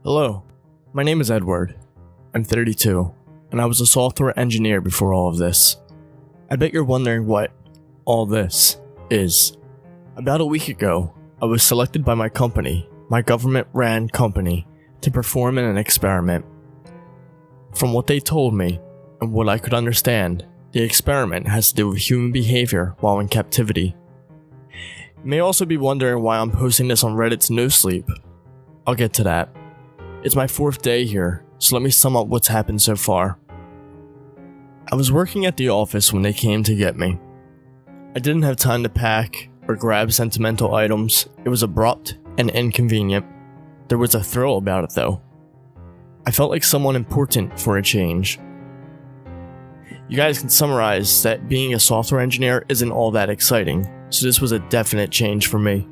Hello, my name is Edward. I'm 32, and I was a software engineer before all of this. I bet you're wondering what all this is. About a week ago, I was selected by my company, my government-ran company, to perform in an experiment. From what they told me, and what I could understand, the experiment has to do with human behavior while in captivity. You may also be wondering why I'm posting this on Reddit's No Sleep. I'll get to that. It's my 4th day here, so let me sum up what's happened so far. I was working at the office when they came to get me. I didn't have time to pack or grab sentimental items. It was abrupt and inconvenient. There was a thrill about it though. I felt like someone important for a change. You guys can summarize that being a software engineer isn't all that exciting, so this was a definite change for me.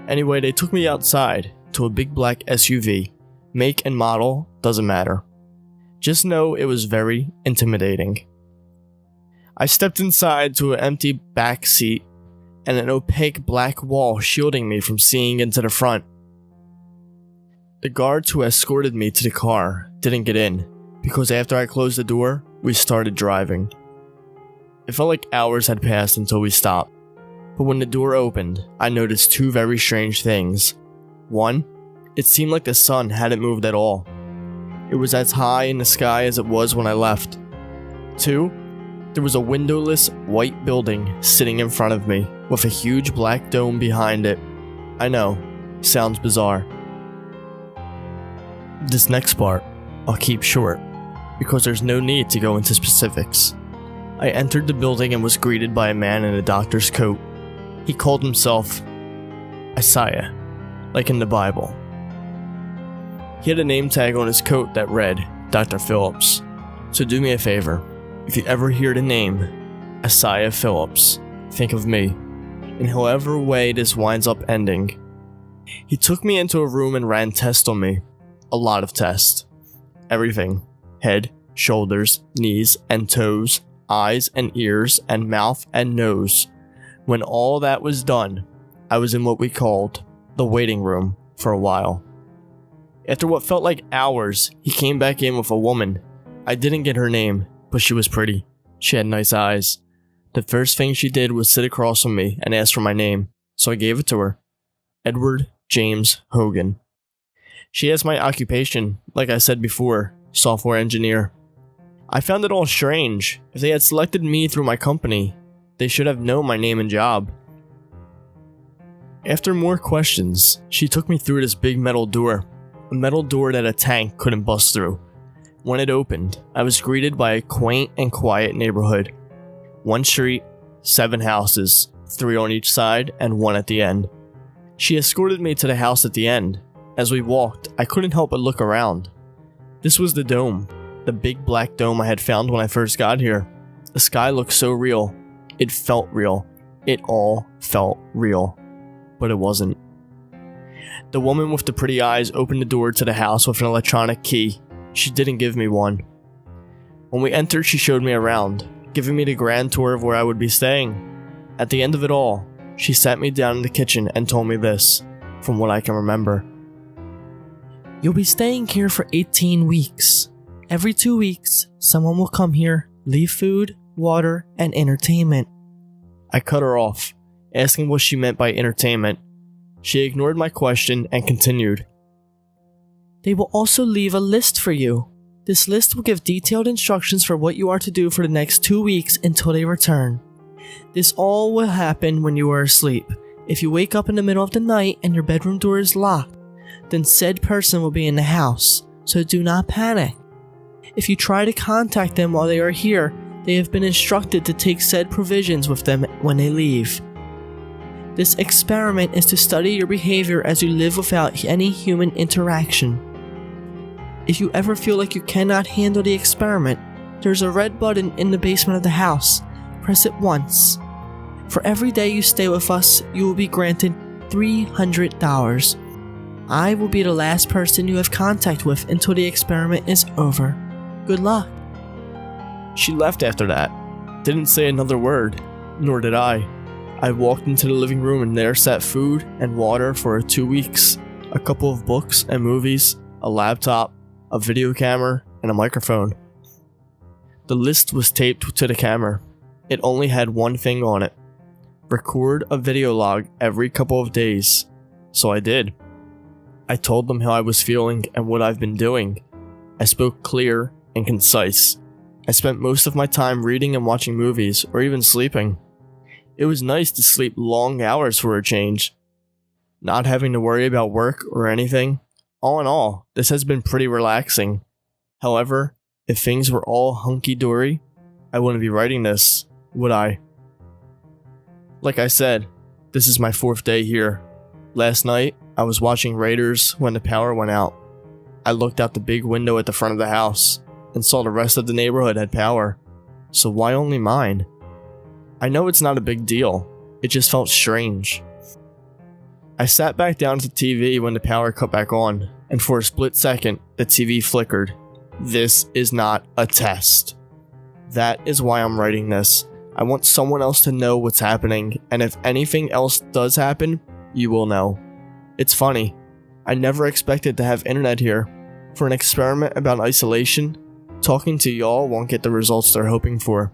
Anyway, they took me outside to a big black SUV. Make and model doesn't matter. Just know it was very intimidating. I stepped inside to an empty back seat and an opaque black wall shielding me from seeing into the front. The guards who escorted me to the car didn't get in because after I closed the door, we started driving. It felt like hours had passed until we stopped, but when the door opened, I noticed two very strange things. One, it seemed like the sun hadn't moved at all. It was as high in the sky as it was when I left. 2, there was a windowless white building sitting in front of me with a huge black dome behind it. I know, sounds bizarre. This next part, I'll keep short, because there's no need to go into specifics. I entered the building and was greeted by a man in a doctor's coat. He called himself Isaiah, like in the Bible. He had a name tag on his coat that read, Dr. Phillips. So do me a favor, if you ever hear the name, Isaiah Phillips, think of me, in however way this winds up ending. He took me into a room and ran tests on me. A lot of tests. Everything. Head, shoulders, knees and toes, eyes and ears and mouth and nose. When all that was done, I was in what we called the waiting room for a while. After what felt like hours, he came back in with a woman. I didn't get her name, but she was pretty. She had nice eyes. The first thing she did was sit across from me and ask for my name, so I gave it to her. Edward James Hogan. She asked my occupation, like I said before, software engineer. I found it all strange. If they had selected me through my company, they should have known my name and job. After more questions, she took me through this big metal door. A metal door that a tank couldn't bust through. When it opened, I was greeted by a quaint and quiet neighborhood. 1 street, 7 houses, 3 on each side and 1 at the end. She escorted me to the house at the end. As we walked, I couldn't help but look around. This was the dome, the big black dome I had found when I first got here. The sky looked so real. It felt real. It all felt real. But it wasn't. The woman with the pretty eyes opened the door to the house with an electronic key. She didn't give me one. When we entered, she showed me around, giving me the grand tour of where I would be staying. At the end of it all, she sat me down in the kitchen and told me this, from what I can remember. You'll be staying here for 18 weeks. Every 2 weeks, someone will come here, leave food, water, and entertainment. I cut her off, asking what she meant by entertainment. She ignored my question and continued. They will also leave a list for you. This list will give detailed instructions for what you are to do for the next 2 weeks until they return. This all will happen when you are asleep. If you wake up in the middle of the night and your bedroom door is locked, then said person will be in the house, so do not panic. If you try to contact them while they are here, they have been instructed to take said provisions with them when they leave. This experiment is to study your behavior as you live without any human interaction. If you ever feel like you cannot handle the experiment, there's a red button in the basement of the house. Press it once. For every day you stay with us, you will be granted $300. I will be the last person you have contact with until the experiment is over. Good luck. She left after that. Didn't say another word, nor did I. I walked into the living room and there sat food and water for 2 weeks. a couple of books and movies, a laptop, a video camera, and a microphone. The list was taped to the camera. It only had one thing on it: record a video log every couple of days. So I did. I told them how I was feeling and what I've been doing. I spoke clear and concise. I spent most of my time reading and watching movies, or even sleeping. It was nice to sleep long hours for a change. Not having to worry about work or anything. All in all, this has been pretty relaxing. However, if things were all hunky-dory, I wouldn't be writing this, would I? Like I said, this is my 4th day here. Last night, I was watching Raiders when the power went out. I looked out the big window at the front of the house and saw the rest of the neighborhood had power. So why only mine? I know it's not a big deal. It just felt strange. I sat back down to the TV when the power cut back on, and for a split second, the TV flickered. This is not a test. That is why I'm writing this. I want someone else to know what's happening, and if anything else does happen, you will know. It's funny. I never expected to have internet here. For an experiment about isolation, talking to y'all won't get the results they're hoping for.